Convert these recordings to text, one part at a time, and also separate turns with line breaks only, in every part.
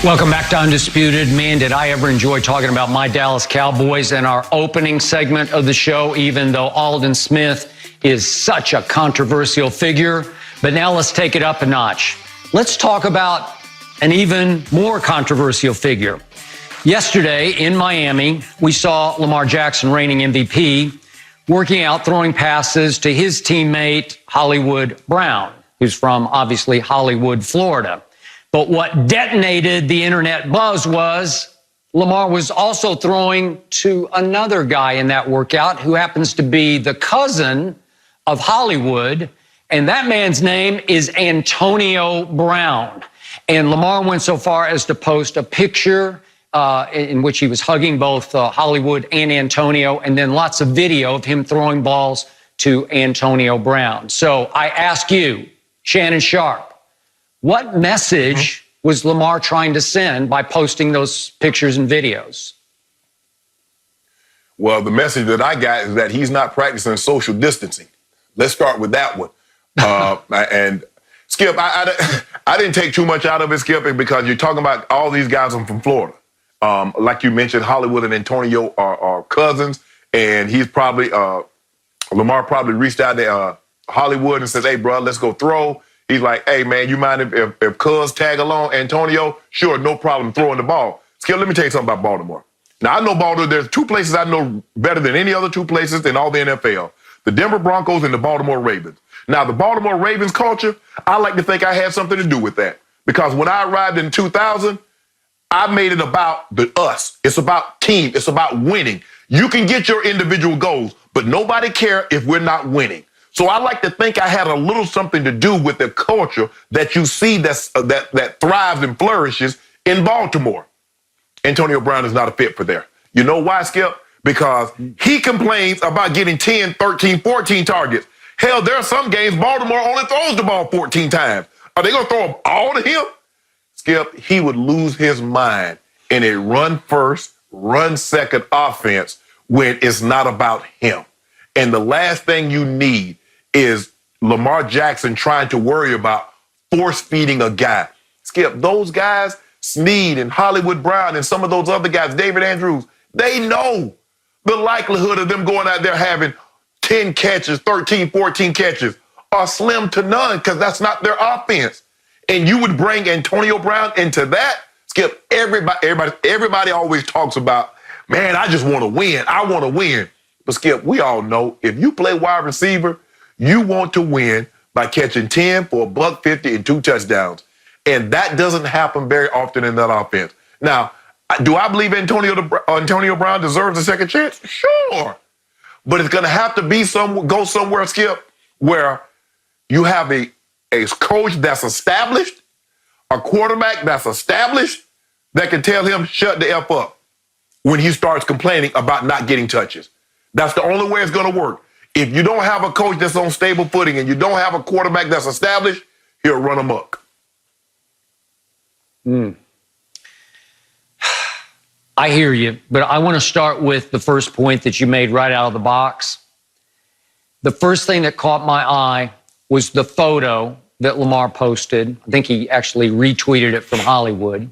Welcome back to Undisputed. Man, did I ever enjoy talking about my Dallas Cowboys in our opening segment of the show, even though Aldon Smith is such a controversial figure. But now let's take it up a notch. Let's talk about an even more controversial figure. Yesterday in Miami, we saw Lamar Jackson, reigning MVP, working out, throwing passes to his teammate, Hollywood Brown, who's from, obviously, Hollywood, Florida. But what detonated the internet buzz was Lamar was also throwing to another guy in that workout who happens to be the cousin of Hollywood, and that man's name is Antonio Brown. And Lamar went so far as to post a picture in which he was hugging both Hollywood and Antonio, and then lots of video of him throwing balls to Antonio Brown. So I ask you, Shannon Sharp, what message was Lamar trying to send by posting those pictures and videos?
Well, the message that I got is that he's not practicing social distancing. Let's start with that one. And Skip, I didn't take too much out of it, Skip, because you're talking about all these guys are from Florida. Like you mentioned, Hollywood and Antonio are cousins, and he's probably, Lamar probably reached out to Hollywood and says, hey, bro, let's go throw. He's like, hey, man, you mind if Cuz tag along Antonio? Sure, no problem throwing the ball. Skip, let me tell you something about Baltimore. Now, I know Baltimore. There's two places I know better than any other two places in all the NFL. The Denver Broncos and the Baltimore Ravens. Now, the Baltimore Ravens culture, I like to think I had something to do with that. Because when I arrived in 2000, I made it about the us. It's about team. It's about winning. You can get your individual goals, but nobody cares if we're not winning. So I like to think I had a little something to do with the culture that you see that thrives and flourishes in Baltimore. Antonio Brown is not a fit for there. You know why, Skip? Because he complains about getting 10, 13, 14 targets. Hell, there are some games Baltimore only throws the ball 14 times. Are they going to throw them all to him? Skip, he would lose his mind in a run first, run second offense when it's not about him. And the last thing you need is Lamar Jackson trying to worry about force-feeding a guy. Skip, those guys, Snead and Hollywood Brown and some of those other guys, David Andrews, they know the likelihood of them going out there having 10 catches, 13, 14 catches are slim to none because that's not their offense. And you would bring Antonio Brown into that? Skip, everybody always talks about, man, I just want to win. I want to win. But Skip, we all know if you play wide receiver, you want to win by catching 10 for $150 and 2 touchdowns. And that doesn't happen very often in that offense. Now, do I believe Antonio Brown deserves a second chance? Sure. But it's going to have to be go somewhere, Skip, where you have a coach that's established, a quarterback that's established, that can tell him shut the F up when he starts complaining about not getting touches. That's the only way it's going to work. If you don't have a coach that's on stable footing and you don't have a quarterback that's established, he'll run amok.
I hear you, but I want to start with the first point that you made right out of the box. The first thing that caught my eye was the photo that Lamar posted. I think he actually retweeted it from Hollywood.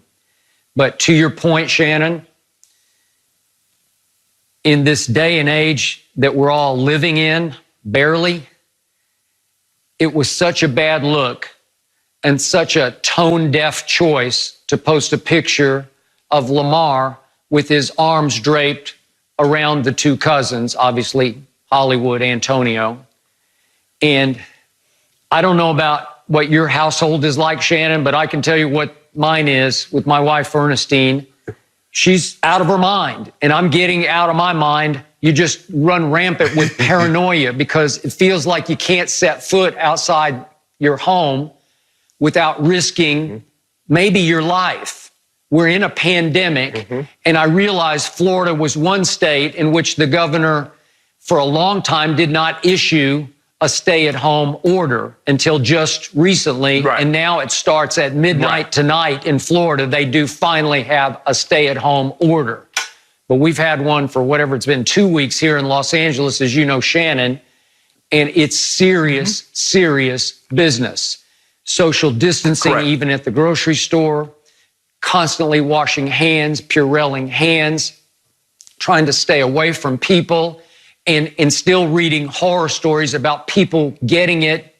But to your point, Shannon, in this day and age that we're all living in, barely, it was such a bad look and such a tone-deaf choice to post a picture of Lamar with his arms draped around the two cousins, obviously Hollywood, Antonio. And I don't know about what your household is like, Shannon, but I can tell you what mine is with my wife, Ernestine. She's out of her mind, and I'm getting out of my mind. You just run rampant with paranoia because it feels like you can't set foot outside your home without risking maybe your life. We're in a pandemic, and I realize Florida was one state in which the governor for a long time did not issue a stay-at-home order until just recently, and now it starts at midnight tonight in Florida. They do finally have a stay-at-home order. But we've had one for whatever it's been, 2 weeks here in Los Angeles, as you know, Shannon, and it's serious, serious business. Social distancing, even at the grocery store. constantly washing hands, Purelling hands, trying to stay away from people, and still reading horror stories about people getting it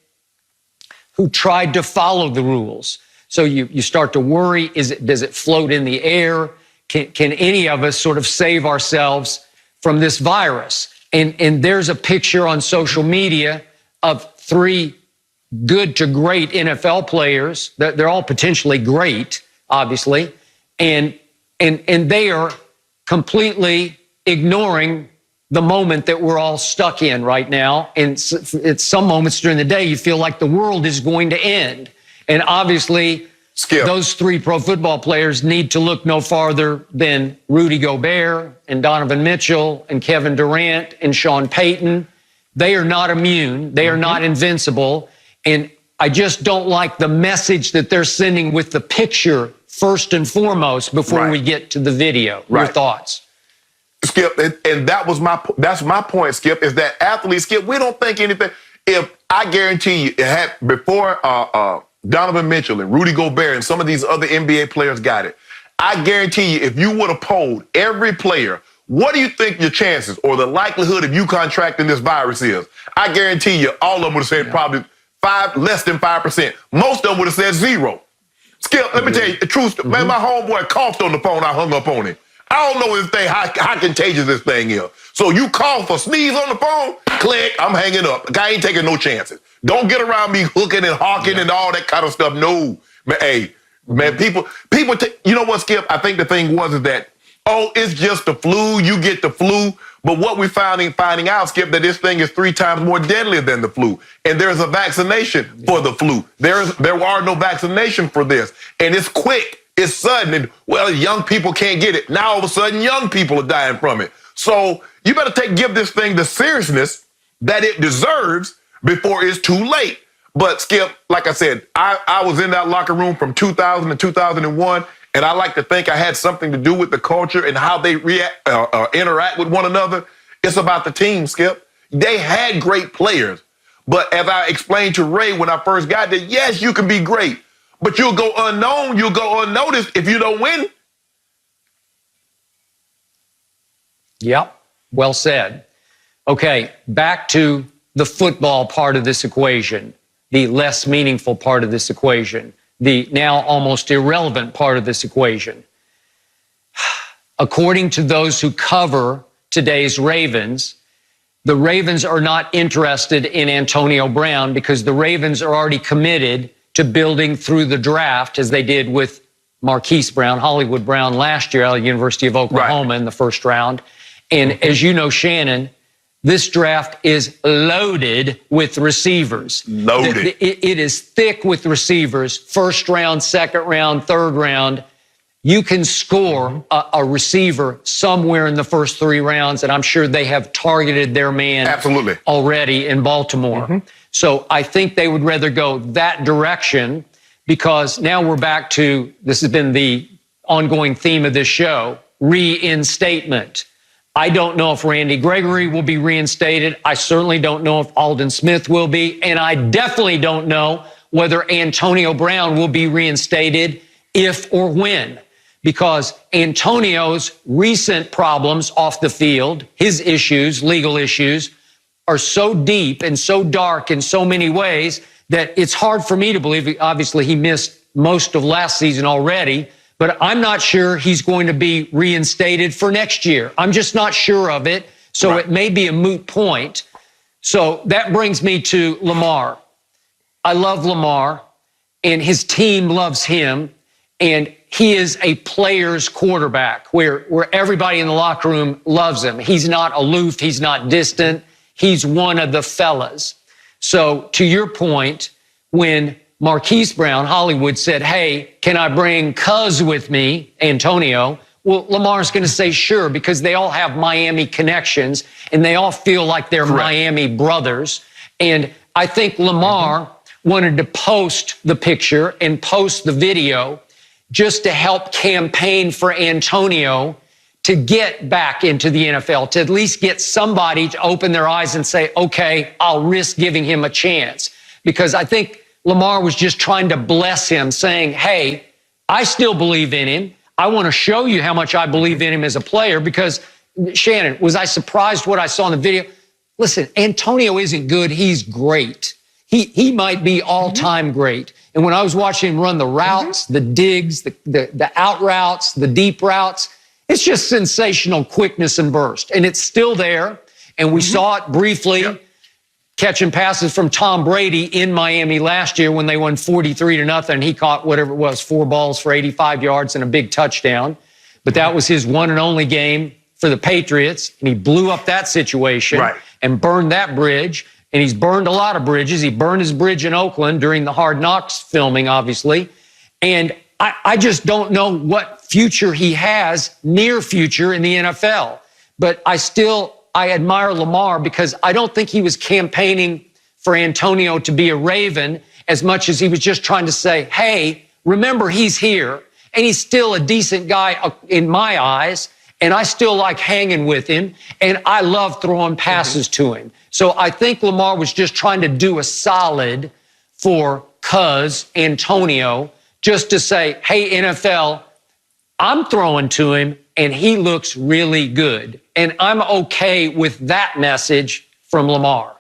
who tried to follow the rules. So you start to worry, does it float in the air? Can any of us sort of save ourselves from this virus? And there's a picture on social media of 3 good to great NFL players. They're all potentially great, obviously, and they are completely ignoring the moment that we're all stuck in right now. And at some moments during the day, you feel like the world is going to end. And obviously,
Skip,
those 3 pro football players need to look no farther than Rudy Gobert and Donovan Mitchell and Kevin Durant and Sean Payton. They are not immune. They are not invincible. And I just don't like the message that they're sending with the picture first and foremost before we get to the video. Your thoughts?
Skip, and that's my point, Skip, is that athletes, Skip, we don't think anything. If I guarantee you, it had before Donovan Mitchell and Rudy Gobert and some of these other NBA players got it, I guarantee you, if you would have polled every player, what do you think your chances or the likelihood of you contracting this virus is? I guarantee you, all of them would have said probably less than 5%. Most of them would have said 0. Skip, let me tell you the truth. Man, my homeboy coughed on the phone. I hung up on him. I don't know this thing, how contagious this thing is. So you cough or sneeze on the phone, click, I'm hanging up. I ain't taking no chances. Don't get around me hooking and hawking and all that kind of stuff. No, man, hey, man, people, you know what, Skip? I think the thing is that, oh, it's just the flu. You get the flu. But what we're finding out, Skip, that this thing is 3 times more deadly than the flu. And there's a vaccination for the flu. There are no vaccination for this. And it's quick. It's sudden. And, well, young people can't get it. Now, all of a sudden, young people are dying from it. So you better give this thing the seriousness that it deserves before it's too late. But, Skip, like I said, I was in that locker room from 2000 to 2001, and I like to think I had something to do with the culture and how they interact with one another. It's about the team, Skip. They had great players. But as I explained to Ray when I first got there, yes, you can be great. But you'll go unknown, you'll go unnoticed if you don't win.
Yep, well said. Okay, back to the football part of this equation, the less meaningful part of this equation, the now almost irrelevant part of this equation. According to those who cover today's Ravens, the Ravens are not interested in Antonio Brown because the Ravens are already committed to building through the draft, as they did with Marquise Brown, Hollywood Brown last year out of the University of Oklahoma in the first round. And as you know, Shannon, this draft is loaded with receivers.
Loaded.
It is thick with receivers, first round, second round, third round. You can score a receiver somewhere in the first 3 rounds, and I'm sure they have targeted their man already in Baltimore. So I think they would rather go that direction because now we're back to, this has been the ongoing theme of this show, reinstatement. I don't know if Randy Gregory will be reinstated. I certainly don't know if Aldon Smith will be. And I definitely don't know whether Antonio Brown will be reinstated if or when. Because Antonio's recent problems off the field, his issues, legal issues, are so deep and so dark in so many ways that it's hard for me to believe. Obviously, he missed most of last season already, but I'm not sure he's going to be reinstated for next year. I'm just not sure of it, so it may be a moot point. So that brings me to Lamar. I love Lamar, and his team loves him, and he is a player's quarterback where everybody in the locker room loves him. He's not aloof. He's not distant. He's one of the fellas. So to your point, when Marquise Brown, Hollywood, said, hey, can I bring Cuz with me, Antonio? Well, Lamar's going to say sure because they all have Miami connections and they all feel like they're Miami brothers. And I think Lamar wanted to post the picture and post the video just to help campaign for Antonio to get back into the NFL, to at least get somebody to open their eyes and say, okay, I'll risk giving him a chance. Because I think Lamar was just trying to bless him, saying, hey, I still believe in him. I want to show you how much I believe in him as a player because, Shannon, was I surprised what I saw in the video? Listen, Antonio isn't good. He's great. He might be all-time great. And when I was watching him run the routes, the digs, the out routes, the deep routes, it's just sensational quickness and burst. And it's still there. And we saw it briefly catching passes from Tom Brady in Miami last year when they won 43-0. And he caught whatever it was, 4 balls for 85 yards and a big touchdown. But that was his one and only game for the Patriots. And he blew up that situation and burned that bridge. And he's burned a lot of bridges. He burned his bridge in Oakland during the Hard Knocks filming, obviously. And I just don't know what future he has, near future in the NFL. But I admire Lamar because I don't think he was campaigning for Antonio to be a Raven as much as he was just trying to say, hey, remember he's here. And he's still a decent guy in my eyes. And I still like hanging with him. And I love throwing passes to him. So I think Lamar was just trying to do a solid for Cuz Antonio, just to say, hey, NFL, I'm throwing to him and he looks really good. And I'm okay with that message from Lamar.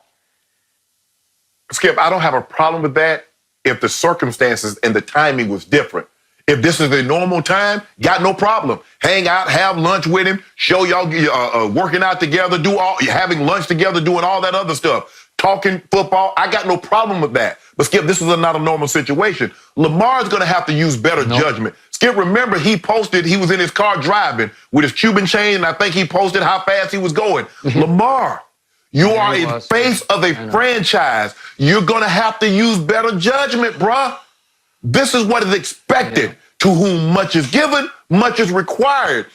Skip, I don't have a problem with that if the circumstances and the timing was different. If this is a normal time, got no problem. Hang out, have lunch with him, show y'all working out together, having lunch together, doing all that other stuff, talking football. I got no problem with that. But Skip, this is not a normal situation. Lamar's going to have to use better judgment. Skip, remember he posted, he was in his car driving with his Cuban chain, and I think he posted how fast he was going. Lamar, you are in face of a franchise. You're going to have to use better judgment, bruh. This is what is expected. To whom much is given, much is required.